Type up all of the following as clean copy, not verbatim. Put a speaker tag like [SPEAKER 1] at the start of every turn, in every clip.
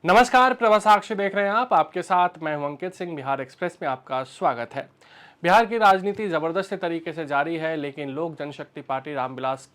[SPEAKER 1] नमस्कार, प्रभा साक्षी देख रहे हैं आप। आपके साथ मैं हूं अंकित सिंह। बिहार एक्सप्रेस में आपका स्वागत है। बिहार की राजनीति जबरदस्त तरीके से जारी है, लेकिन लोक जनशक्ति पार्टी रामविलास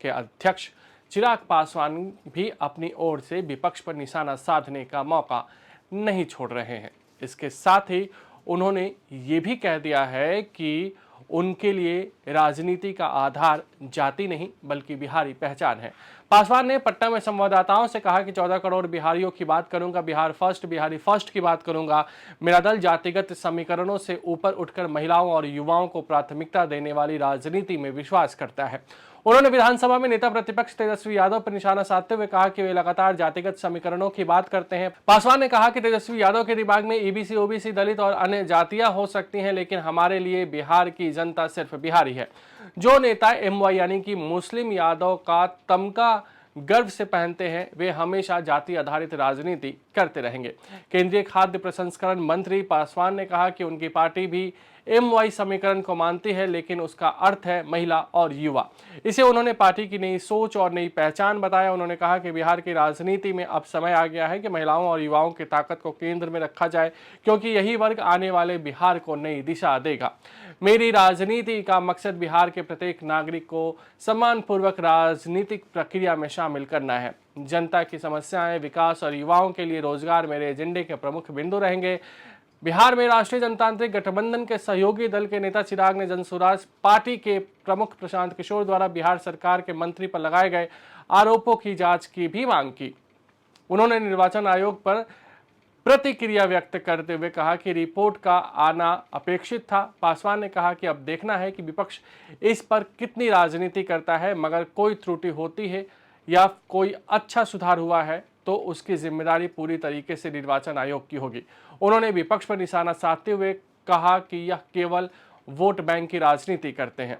[SPEAKER 1] के अध्यक्ष चिराग पासवान भी अपनी ओर से विपक्ष पर निशाना साधने का मौका नहीं छोड़ रहे हैं। इसके साथ ही उन्होंने ये भी कह दिया है कि उनके लिए राजनीति का आधार जाति नहीं बल्कि बिहारी पहचान है। पासवान ने पटना में संवाददाताओं से कहा कि 14 करोड़ बिहारियों की बात करूंगा, बिहार फर्स्ट, बिहारी फर्स्ट की बात करूंगा। मेरा दल जातिगत समीकरणों से ऊपर उठकर महिलाओं और युवाओं को प्राथमिकता देने वाली राजनीति में विश्वास करता है। उन्होंने विधानसभा में नेता प्रतिपक्ष तेजस्वी यादव पर निशाना साधते हुए कहा कि वे लगातार जातिगत समीकरणों की बात करते हैं। पासवान ने कहा कि तेजस्वी यादव के दिमाग में ईबीसी, ओबीसी, दलित और अन्य जातियां हो सकती हैं, लेकिन हमारे लिए बिहार की जनता सिर्फ बिहारी है। जो नेता एमवाई यानी कि मुस्लिम यादव का तमगा गर्व से पहनते हैं, वे हमेशा जाति आधारित राजनीति करते रहेंगे। केंद्रीय खाद्य प्रसंस्करण मंत्री पासवान ने कहा कि उनकी पार्टी भी एमवाई समीकरण को मानती है, लेकिन उसका अर्थ है महिला और युवा। इसे उन्होंने पार्टी की नई सोच और नई पहचान बताया। उन्होंने कहा कि बिहार की राजनीति में अब समय आ गया है कि महिलाओं और युवाओं की ताकत को केंद्र में रखा जाए, क्योंकि यही वर्ग आने वाले बिहार को नई दिशा देगा। मेरी राजनीति का मकसद बिहार के प्रत्येक नागरिक को सम्मानपूर्वक राजनीतिक प्रक्रिया में शामिल करना है। जनता की समस्याएं, विकास और युवाओं के लिए रोजगार मेरे एजेंडे के प्रमुख बिंदु रहेंगे। बिहार में राष्ट्रीय जनतांत्रिक गठबंधन के सहयोगी दल के नेता चिराग ने जनसुराज पार्टी के प्रमुख प्रशांत किशोर द्वारा बिहार सरकार के मंत्री पर लगाए गए आरोपों की जांच की भी मांग की। उन्होंने निर्वाचन आयोग पर प्रतिक्रिया व्यक्त करते हुए कहा कि रिपोर्ट का आना अपेक्षित था। पासवान ने कहा कि अब देखना है कि विपक्ष इस पर कितनी राजनीति करता है, मगर कोई त्रुटि होती है या कोई अच्छा सुधार हुआ है तो उसकी जिम्मेदारी पूरी तरीके से निर्वाचन आयोग की होगी। उन्होंने विपक्ष पर निशाना साधते हुए कहा कि यह केवल वोट बैंक की राजनीति करते हैं।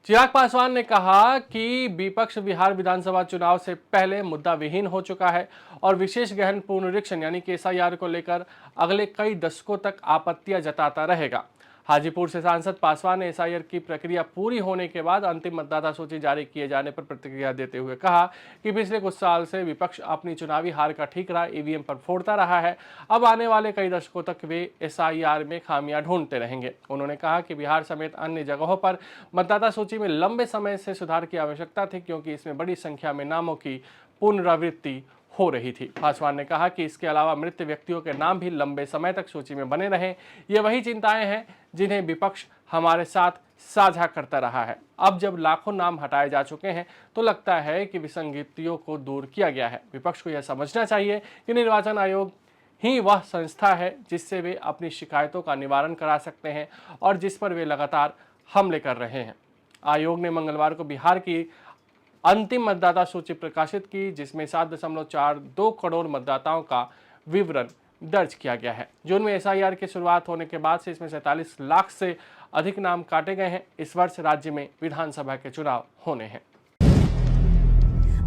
[SPEAKER 1] चिराग पासवान ने कहा कि विपक्ष बिहार विधानसभा चुनाव से पहले मुद्दा विहीन हो चुका है और विशेष गहन पुनरीक्षण यानी कि एसआईआर को लेकर अगले कई दशकों तक आपत्तियां जताता रहेगा। हाजीपुर से सांसद पासवान ने एसआईआर की प्रक्रिया पूरी होने के बाद अंतिम मतदाता सूची जारी किए जाने पर प्रतिक्रिया देते हुए कहा कि पिछले कुछ साल से विपक्ष अपनी चुनावी हार का ठीकरा ईवीएम पर फोड़ता रहा है। अब आने वाले कई दशकों तक वे एसआईआर में खामियां ढूंढते रहेंगे। उन्होंने कहा कि बिहार समेत अन्य जगहों पर मतदाता सूची में लंबे समय से सुधार की आवश्यकता थी, क्योंकि इसमें बड़ी संख्या में नामों की पुनरावृत्ति हो रही थी। पासवान ने कहा कि इसके अलावा मृत व्यक्तियों के नाम भी लंबे समय तक सूची में बने रहे। ये वही चिंताएं हैं जिन्हें विपक्ष हमारे साथ साझा करता रहा है। अब जब लाखों नाम हटाए जा चुके हैं तो लगता है कि विसंगतियों को दूर किया गया है। विपक्ष को यह समझना चाहिए कि निर्वाचन आयोग ही वह संस्था है जिससे वे अपनी शिकायतों का निवारण करा सकते हैं और जिस पर वे लगातार हमले कर रहे हैं। आयोग ने मंगलवार को बिहार की अंतिम मतदाता सूची प्रकाशित की, जिसमें 7.42 करोड़ मतदाताओं का विवरण दर्ज किया गया है। जून में एसआईआर की शुरुआत होने के बाद से इसमें 47 लाख से अधिक नाम काटे गए हैं। इस वर्ष राज्य में विधानसभा के चुनाव होने हैं।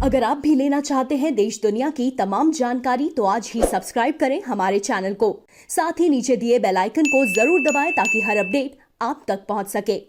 [SPEAKER 2] अगर आप भी लेना चाहते हैं देश दुनिया की तमाम जानकारी, तो आज ही सब्सक्राइब करें हमारे चैनल को। साथ ही नीचे दिए बेल आइकन को जरूर दबाएं ताकि हर अपडेट आप तक पहुंच सके।